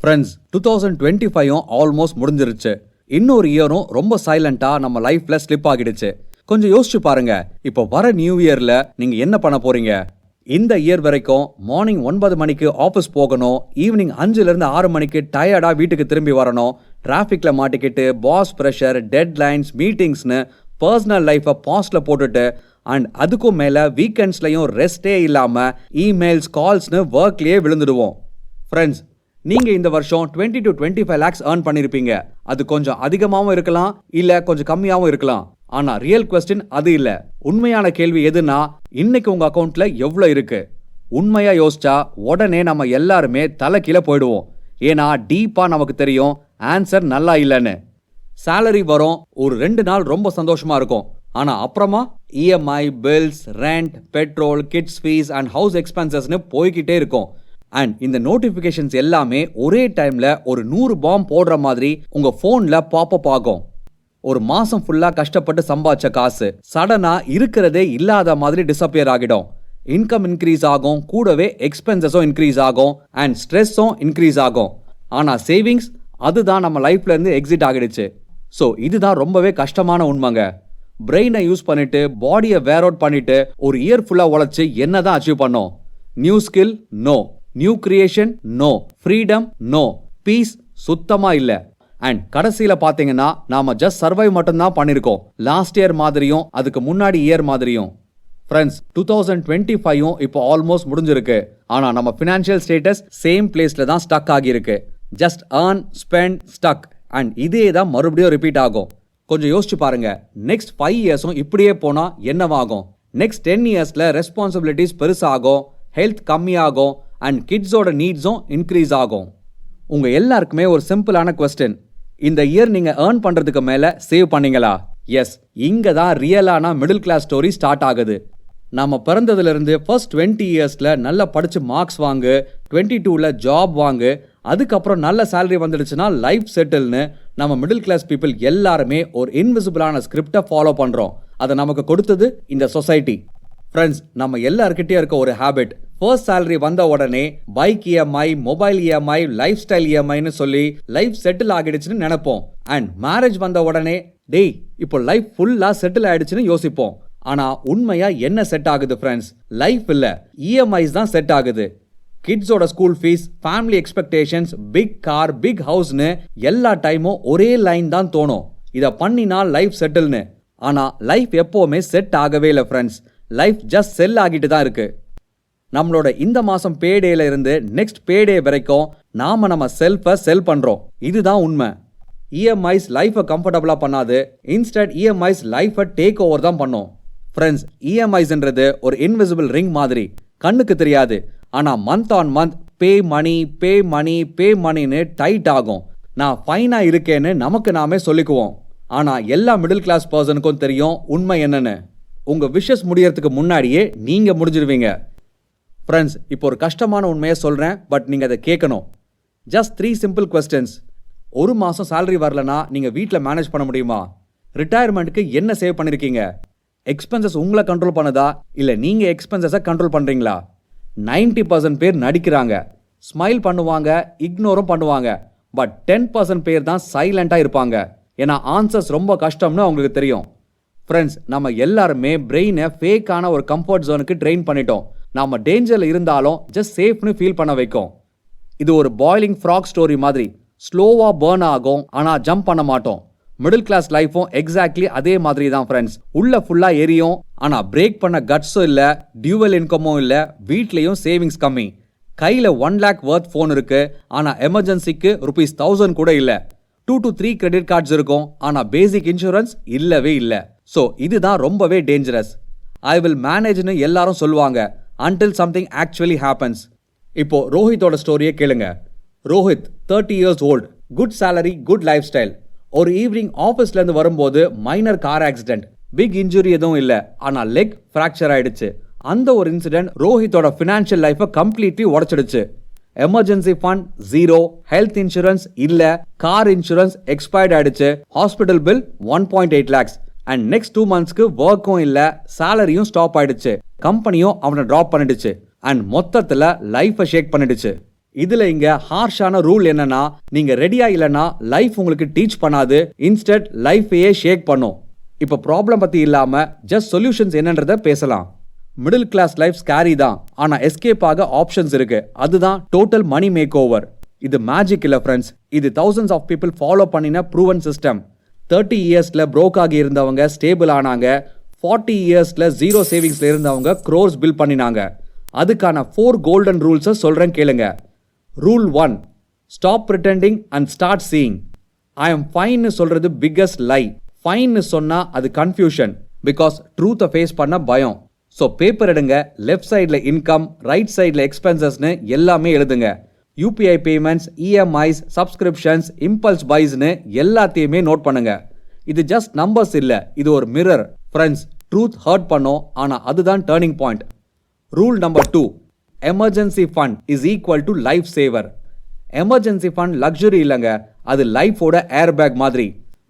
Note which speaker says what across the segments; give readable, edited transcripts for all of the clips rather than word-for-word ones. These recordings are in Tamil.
Speaker 1: ஃப்ரெண்ட்ஸ் 2025 ஆல்மோஸ்ட் முடிஞ்சிருச்சு. இன்னொரு இயரும் ரொம்ப சைலண்டா நம்ம லைஃப்ல ஸ்லிப் ஆகிடுச்சு. கொஞ்சம் யோசிச்சு பாருங்க, இப்போ வர நியூ இயர்ல நீங்க என்ன பண்ண போறீங்க? இந்த இயர் வரைக்கும் மார்னிங் 9 மணிக்கு ஆஃபீஸ் போகணும், ஈவினிங் 5லேருந்து 6 மணிக்கு டயர்டா வீட்டுக்கு திரும்பி வரணும், டிராஃபிக்ல மாட்டிக்கிட்டு பாஸ் ப்ரெஷர், டெட்லைன்ஸ், மீட்டிங்ஸ்னு பர்சனல் லைஃபை பாஸ்ட்ல போட்டுட்டு அண்ட் அதுக்கும் மேல வீக்கெண்ட்ஸ்லயும் ரெஸ்டே இல்லாம இமெயில்ஸ், கால்ஸ்னு ஒர்க்லயே விழுந்துடுவோம். ஃப்ரெண்ட்ஸ், நீங்க இந்த வருஷம் 20 to 25 lakhs earn பண்ணிருப்பீங்க. அது கொஞ்சம் அதிகமாகவும் இருக்கலாம், இல்ல கொஞ்சம் கம்மியாகவும் இருக்கலாம். ஆனா ரியல் கொஸ்டின் அது இல்ல. உண்மையான கேள்வி எதுனா, இன்னைக்கு உங்க அக்கௌண்ட்ல எவ்வளவு இருக்கு? உண்மையா யோசிச்சா உடனே நம்ம எல்லாருமே தலை கீழே போயிடுவோம். ஏன்னா டீப்பா நமக்கு தெரியும் ஆன்சர் நல்லா இல்லைன்னு. சேலரி வரும், ஒரு 2 நாள் ரொம்ப சந்தோஷமா இருக்கும். ஆனா அப்புறமா EMI, bills, rent, petrol, kids fees and house எக்ஸ்பென்சஸ்னு போய்கிட்டே இருக்கும். அண்ட் இந்த நோட்டிஃபிகேஷன்ஸ் எல்லாமே ஒரே டைம்ல ஒரு 100 பாம் போடுற மாதிரி உங்க போன்ல பாப்அப் ஆகும். ஒரு மாசம் ஃபுல்லா கஷ்டப்பட்டு சம்பாதிச்ச காசு சடனா இருக்கிறதே இல்லாத மாதிரி டிஸப்பியர் ஆகிடும். இன்கம் இன்க்ரீஸ் ஆகும், கூடவே எக்ஸ்பென்சஸும் இன்க்ரீஸ் ஆகும் அண்ட் ஸ்ட்ரெஸ்ஸும் இன்க்ரீஸ் ஆகும். ஆனா சேவிங்ஸ், அதுதான் நம்ம லைஃப்ல இருந்து எக்ஸிட் ஆகிடுச்சு. ஸோ இதுதான் ரொம்பவே கஷ்டமான உண்மைங்க. பிரெயினை யூஸ் பண்ணிட்டு பாடியை வேர் அவுட் பண்ணிட்டு ஒரு இயர் ஃபுல்லா உழைச்சு என்னதான் அச்சீவ் பண்ணோம்? New skill no, new creation no, freedom no, peace சுத்தமா இல்ல. அண்ட் கடைசியில பாத்தீங்கன்னா நாம ஜஸ்ட் சர்வைவ் மட்டும்தான் பண்ணிருக்கோம், லாஸ்ட் இயர் மாதிரியும் அதுக்கு முன்னாடி இயர் மாதிரியும். ஃப்ரெண்ட்ஸ், 2025 இப்போ ஆல்மோஸ்ட் முடிஞ்சிருக்கு. ஆனா நம்ம ஃபினான்ஷியல் ஸ்டேட்டஸ் சேம் பிளேஸ்ல தான் ஸ்டக் ஆகியிருக்கு. Just earn, spend, stuck. And இதே தான் மறுபடியும் ரிப்பீட் ஆகும். கொஞ்சம் யோசிச்சு பாருங்க, நெக்ஸ்ட் 5 இயர்ஸும் இப்படியே போனா என்னவாகும்? நெக்ஸ்ட் 10 இயர்ஸ்ல ரெஸ்பான்சிபிலிட்டிஸ் பெருசாகும், ஹெல்த் கம்மியாகும் அண்ட் கிட்ஸோட நீட்ஸும் இன்க்ரீஸ் ஆகும். உங்க எல்லாருக்குமே ஒரு சிம்பிளான கொஸ்டின், இந்த இயர் நீங்க ஏர்ன் பண்றதுக்கு மேல சேவ் பண்ணீங்களா? எஸ், இங்க தான் ரியலான மிடில் கிளாஸ் ஸ்டோரி ஸ்டார்ட் ஆகுது. நம்ம பிறந்ததுல இருந்து ஃபர்ஸ்ட் 20 இயர்ஸ்ல நல்லா படிச்சு மார்க்ஸ் வாங்கு, 22ல ஜாப் வாங்கு, அதுக்கப்புறம் நல்ல சேலரி வந்துடுச்சுன்னா லைஃப் செட்டில்னு நம்ம மிடில் கிளாஸ் பீப்புள் எல்லாருமே ஒரு இன்விசிபிளான ஸ்கிரிப்டை ஃபாலோ பண்றோம். அதை நமக்கு கொடுத்தது இந்த சொசைட்டி. ஃப்ரெண்ட்ஸ், நம்ம எல்லார்கிட்டயும் இருக்க ஒரு ஹேபிட், ஃபர்ஸ்ட் சேலரி வந்த உடனே bike EMI, mobile EMI, life style இஎம்ஐன்னு சொல்லி லைஃப் செட்டில் ஆகிடுச்சுன்னு நினைப்போம். அண்ட் மேரேஜ் வந்த உடனே டேய் இப்போ லைஃப் ஃபுல்லா செட்டில் ஆயிடுச்சுன்னு யோசிப்போம். ஆனா உண்மையா என்ன செட் ஆகுது ஃப்ரெண்ட்ஸ்? லைஃப் இல்ல, இஎம்ஐஸ் தான் செட் ஆகுது. கிட்ஸோட school fees, family expectations, big car, big ஹவுஸ்னு எல்லா டைமும் ஒரே லைன் தான் தோணும், இதை பண்ணினா லைஃப் செட்டில்னு. ஆனா லைஃப் எப்பவுமே செட் ஆகவே இல்லை ஃப்ரெண்ட்ஸ். லைஃப் ஜஸ்ட் செல் ஆகிட்டு தான் இருக்கு. நம்மளோட இந்த மாசம் பேடேல இருந்து நெக்ஸ்ட் பேடே வரைக்கும் நாம நம்ம செல்ஃபை செல் பண்றோம். இதுதான் உண்மை. இஎம்ஐஸ் லைஃபை கம்ஃபர்டபுளா பண்ணாது, இன்ஸ்டெட் இஎம்ஐஸ் லைஃபை டேக் ஓவர் தான் பண்ணும். ஃப்ரெண்ட்ஸ், இஎம்ஐஸ்ன்றது ஒரு இன்விசிபிள் ரிங் மாதிரி, கண்ணுக்கு தெரியாது. ஆனா மந்த் ஆன் மந்த் பே மணி, பே மணி, பே மணின்னு டைட் ஆகும். நான் ஃபைனா இருக்கேன்னு நமக்கு நாமே சொல்லிக்குவோம். ஆனா எல்லா மிடில் கிளாஸ் பர்சனுக்கும் தெரியும் உண்மை என்னன்னு. உங்க விஷஸ் முடியறதுக்கு முன்னாடியே நீங்க முடிஞ்சிருவீங்க. ஃப்ரெண்ட்ஸ், இப்போ ஒரு கஷ்டமான உண்மையை சொல்றேன், பட் நீங்க அதை கேட்கணும். Just 3 simple questions. ஒரு மாசம் சேலரி வரலனா நீங்க வீட்டில் மேனேஜ் பண்ண முடியுமா? ரிட்டையர்மெண்ட்டுக்கு என்ன சேவ் பண்ணிருக்கீங்க? எக்ஸ்பென்சஸ் உங்களை கண்ட்ரோல் பண்ணதா இல்ல நீங்க எக்ஸ்பென்சஸை கண்ட்ரோல் பண்றீங்களா? 90% பேர் நடிக்கிறாங்க, ஸ்மைல் பண்ணுவாங்க, இக்னோரும் பண்ணுவாங்க. பட் 10% பேர் தான் சைலண்டா இருப்பாங்க. ஏன்னா ஆன்சர்ஸ் ரொம்ப கஷ்டம்னு அவங்களுக்கு தெரியும். ஃப்ரெண்ட்ஸ், நம்ம எல்லாருமே பிரெயினை ஃபேக்கான ஒரு கம்ஃபர்ட் ஜோனுக்கு ட்ரெயின் பண்ணிட்டோம். நாம டேஞ்சர்ல இருந்தாலும் ஜஸ்ட் சேஃப்னு ஃபீல் பண்ண வைக்கும். இது ஒரு பாய்லிங் ஃப்ராக் ஸ்டோரி மாதிரி, ஸ்லோவா பர்ன் ஆகும் ஆனா ஜம்ப் பண்ண மாட்டோம். மிடில் கிளாஸ் லைஃபும் எக்ஸாக்ட்லி அதே மாதிரி தான் ஃப்ரெண்ட்ஸ். உள்ள ஃபுல்லா எரியும், ஆனா பிரேக் பண்ண கட்ஸும் இல்ல, டியூவல் இன்கமும் இல்ல, வீட்லயும் சேவிங்ஸ் கம்மி. கையில 1 lakh வர்த் ஃபோன் இருக்கு, ஆனா எமர்ஜென்சிக்கு ₹1000 கூட இல்ல. 2 to 3 கிரெடிட் கார்ட்ஸ் இருக்கும், ஆனா பேசிக் இன்சூரன்ஸ் இல்லவே இல்ல. ஸோ இதுதான் ரொம்பவே டேஞ்சரஸ். ஐ வில் மேனேஜ்னு எல்லாரும் சொல்லுவாங்க, until something actually happens. இப்போ ரோஹித்தோட ஸ்டோரியை கேளுங்க. Rohit 30 years old, good salary, good life style. ஒரு ஈவினிங் ஆஃபீஸ்ல இருந்து வரும்போது minor car accident. Big injury எதுவும் இல்லை, ஆனா லெக் ஃப்ராக்சர் ஆயிடுச்சு. அந்த ஒரு இன்சிடென்ட் ரோஹித்தோட ஃபினான்ஷியல் லைஃபை கம்ப்ளீட்லி உடைச்சிடுச்சு. Emergency fund zero, health insurance இல்ல, கார் இன்சூரன்ஸ் எக்ஸ்பயர்ட் ஆயிடுச்சு, hospital bill 1.8 lakhs. And next 2 monthsக்கு ஒர்க்கும் இல்ல, சேலரியும் ஸ்டாப் ஆயிடுச்சு, கம்பெனியும் அவனை டிராப் பண்ணிடுச்சு அண்ட் மொத்தத்துல லைஃபை ஷேக் பண்ணிடுச்சு. இதுல இங்க ஹார்ஷான ரூல் என்னன்னா, நீங்க ரெடியா இல்லனா லைஃப் உங்களுக்கு டீச் பண்ணாது, இன்ஸ்டெட் லைஃபையே ஷேக் பண்ணும். இப்ப ப்ராப்ளம் பத்தி இல்லாம ஜஸ்ட் சொல்யூஷன்ஸ் என்னன்றத பேசலாம். மிடில் கிளாஸ் லைஃப் ஸ்கேரி தான், ஆனா எஸ்கேப் ஆக ஆப்ஷன்ஸ் இருக்கு. அதுதான் டோட்டல் மணி மேக் ஓவர். இது மேஜிக் இல்ல ஃப்ரெண்ட்ஸ், இது thousands ஆஃப் பீப்புள் ஃபாலோ பண்ணின ப்ரூவன் சிஸ்டம். 30 இயர்ஸ்ல ப்ரோக் ஆகி இருந்தவங்க ஸ்டேபிள் ஆனாங்க. 40 இயர்ஸ்ல ஜீரோ சேவிங்ஸ்ல இருந்தவங்க க்ரோர்ஸ் பில் பண்ணினாங்க. அதுக்கான 4 கோல்டன் ரூல்ஸை சொல்றேன் கேளுங்க. Rule 1, stop pretending and start seeing. I am ஃபைன்னு சொல்றது பிக்கஸ்ட் லை. ஃபைன்னு சொன்னா அது கன்ஃபியூஷன், பிகாஸ் ட்ரூத்தை ஃபேஸ் பண்ண பயம். ஸோ பேப்பர் எடுங்க, லெஃப்ட் சைடில் இன்கம், ரைட் சைடில் எக்ஸ்பென்சஸ்னு எல்லாமே எழுதுங்க. UPI payments, EMIs, subscriptions, impulse பைஸ்னு எல்லாத்தையுமே நோட் பண்ணுங்க. இது ஜஸ்ட் நம்பர்ஸ் இல்ல, இது ஒரு மிரர். ஃப்ரெண்ட்ஸ், ட்ரூத் ஹர்ட் பண்ணும், ஆனா அதுதான் turning point. Rule number 2, emergency fund is equal to life saver. Emergency fund luxury இல்லைங்க, அது லைஃபோட ஏர் பேக் மாதிரி.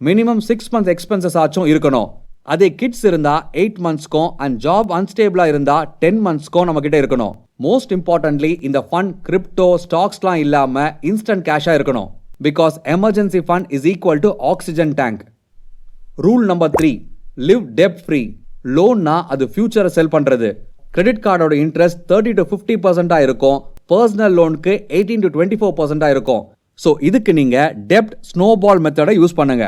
Speaker 1: மினிமம் 6 months எக்ஸ்பென்சஸ் ஆச்சும் இருக்கணும். அதே கிட்ஸ் இருந்தா 8 monthsக்கும் அண்ட் ஜாப் அன்ஸ்டேபிளா இருந்தா 10 monthsக்கும் நம்ம கிட்ட இருக்கணும். மோஸ்ட் இம்பார்ட்டன்ட்லி இந்த ஃபண்ட் கிரிப்டோ ஸ்டாக்ஸ்லாம் இல்லாம இன்ஸ்டன்ட் கேஷா இருக்கணும். Because emergency fund is equal to oxygen tank. Rule number 3, live டெப்ட் ஃப்ரீ. லோன்னா அது ஃபியூச்சரை செல் பண்றது. கிரெடிட் கார்டோட இன்ட்ரெஸ்ட் 30 to 50% இருக்கும். பர்சனல் லோனுக்கு 18 to 24% இருக்கும். ஸோ இதுக்கு நீங்க டெப்ட் ஸ்னோபால் மெத்தடை யூஸ் பண்ணுங்க.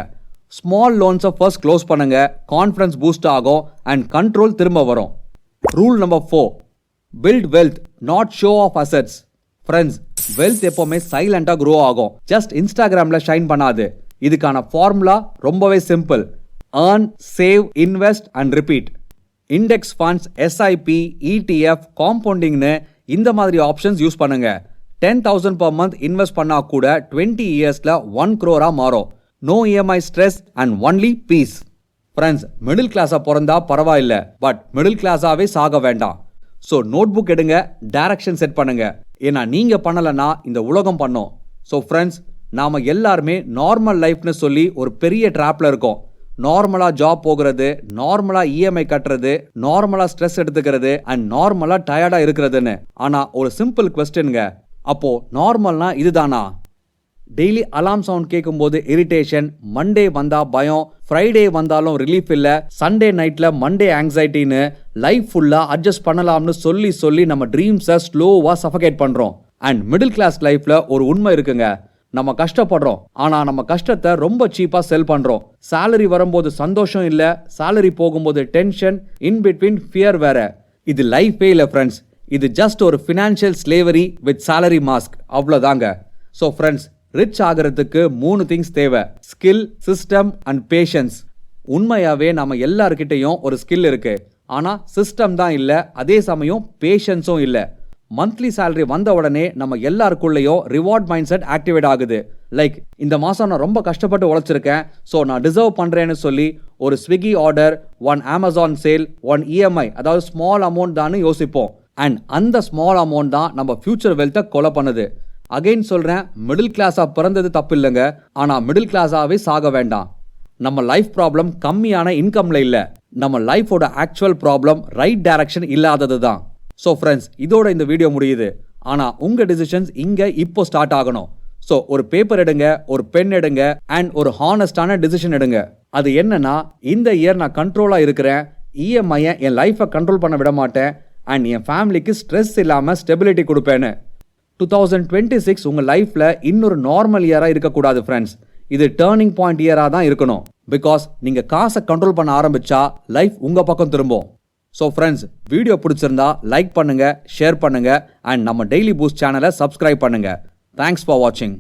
Speaker 1: ஸ்மால் லோன்ஸை ஃபர்ஸ்ட் க்ளோஸ் பண்ணுங்க, கான்ஃபிடன்ஸ் பூஸ்ட் ஆகும் அண்ட் கண்ட்ரோல் திரும்ப வரும். Rule number 4, build wealth not show off assets. Friends, wealth எப்பவுமே சைலண்டா க்ரோ ஆகும், ஜஸ்ட் இன்ஸ்டாகிராம்ல ஷைன் பண்ணாது. இதுக்கான ஃபார்முலா ரொம்பவே simple. earn, save, invest and repeat. Index funds, SIP, ETF, காம்பவுண்டிங்னு இந்த மாதிரி ஆப்ஷன்ஸ் யூஸ் பண்ணுங்க. 10,000 per month இன்வெஸ்ட் பண்ணா கூட 20 இயர்ஸ்ல 1 crore மாறும். No EMI stress and only peace. Friends, middle கிளாஸா பிறந்தா பரவாயில்ல, பட் மிடில் கிளாஸாவே சாக வேண்டாம். ஸோ நோட் புக் எடுங்க, டைரக்ஷன் செட் பண்ணுங்க. ஏன்னா நீங்க பண்ணலன்னா இந்த உலகம் பண்ணும். ஸோ ஃப்ரெண்ட்ஸ், நாம எல்லாருமே நார்மல் லைஃப்னு சொல்லி ஒரு பெரிய ட்ராப்ல இருக்கோம். நார்மலா ஜாப் போகிறது, நார்மலா இஎம்ஐ கட்டுறது, நார்மலா ஸ்ட்ரெஸ் எடுத்துக்கிறது அண்ட் நார்மலா டயர்டா இருக்கிறதுன்னு. ஆனா ஒரு சிம்பிள் கொஸ்டின்ங்க, அப்போ நார்மல்னா இதுதானா? டெய்லி அலாம் சவுண்ட் கேட்கும்போது இரிட்டேஷன், மண்டே வந்தா பயம், ஃப்ரைடே வந்தாலும் ரிலீஃப் இல்ல, சண்டே நைட்ல மண்டே ஆங்ஸைட்டின்னு லைஃப் ஃபுல்லா அட்ஜஸ்ட் பண்ணலாம்னு சொல்லி சொல்லி நம்ம ட்ரீம்ஸை ஸ்லோவா சஃபகேட் பண்றோம். அண்ட் மிடில் கிளாஸ் லைஃப்ல ஒரு உண்மை இருக்குங்க, நம்ம கஷ்டப்படுறோம், ஆனா நம்ம கஷ்டத்தை ரொம்ப சீப்பா செல் பண்றோம். சேலரி வரும்போது சந்தோஷம் இல்ல, சேலரி போகும்போது டென்ஷன், இன் பிட்வீன் ஃபியர் வேற. இது லைஃபே இல்ல ஃப்ரெண்ட்ஸ், இது ஜஸ்ட் ஒரு financial slavery with salary mask, அவ்வளோதாங்க. ஸோ ஃப்ரெண்ட்ஸ், ரிச் ஆகிறதுக்கு 3 திங்ஸ் தேவை: ஸ்கில், சிஸ்டம் அண்ட் பேஷன்ஸ். உண்மையாவே நம்ம எல்லார்கிட்டையும் ஒரு ஸ்கில் இருக்கு, ஆனா சிஸ்டம் தான் இல்ல, அதே சமயம் பேஷன்ஸும் இல்ல. மந்த்லி சேலரி வந்த உடனே நம்ம எல்லாருக்குள்ளேயும் ரிவார்ட் மைண்ட் செட் ஆக்டிவேட் ஆகுது. லைக், இந்த மாசம் நான் ரொம்ப கஷ்டப்பட்டு உழைச்சிருக்கேன், ஸோ நான் டிசர்வ் பண்றேன்னு சொல்லி ஒரு Swiggy order, 1 Amazon sale, 1 EMI, அதாவது ஸ்மால் அமௌண்ட் தான் யோசிப்போம். அண்ட் அந்த ஸ்மால் அமௌண்ட் தான் நம்ம ஃபியூச்சர் வெல்த்தை கொலை பண்ணுது. அகைன் சொல்றேன், மிடில் கிளாஸா பிறந்தது தப்பு இல்லைங்க, ஆனா மிடில் கிளாஸாவே சாக வேண்டாம். நம்ம லைஃப் ப்ராப்ளம் கம்மியான இன்கம்ல இல்ல, நம்ம லைஃபோட ஆக்சுவல் ப்ராப்ளம் ரைட் டைரக்ஷன் இல்லாதது தான். ஸோ ஃப்ரெண்ட்ஸ், இதோட இந்த வீடியோ முடியுது. ஆனா உங்க டிசிஷன்ஸ் இங்க இப்போ ஸ்டார்ட் ஆகணும். ஸோ ஒரு பேப்பர் எடுங்க, ஒரு பென் எடுங்க அண்ட் ஒரு ஹானஸ்டான டிசிஷன் எடுங்க. அது என்னன்னா, இந்த இயர் நான் கண்ட்ரோலா இருக்கிறேன், இஎம்ஐயை என் லைஃபை கண்ட்ரோல் பண்ண விட மாட்டேன் அண்ட் என் ஃபேமிலிக்கு ஸ்ட்ரெஸ் இல்லாம ஸ்டெபிலிட்டி கொடுப்பேன்னு. 2026 உங்க லைஃப்ல இன்னொரு நார்மல் இயரா இருக்கக்கூடாது ஃப்ரெண்ட்ஸ். இது டேர்னிங் பாயிண்ட் இயரா தான் இருக்கணும். பிகாஸ் நீங்க காசை கண்ட்ரோல் பண்ண ஆரம்பிச்சா லைஃப் உங்க பக்கம் திரும்பும். ஸோ ஃப்ரெண்ட்ஸ், வீடியோ பிடிச்சிருந்தா லைக் பண்ணுங்க, ஷேர் பண்ணுங்க அண்ட் நம்ம டெய்லி பூஸ்ட் சேனலை சப்ஸ்கிரைப் பண்ணுங்க. தேங்க்ஸ் ஃபார் வாட்சிங்.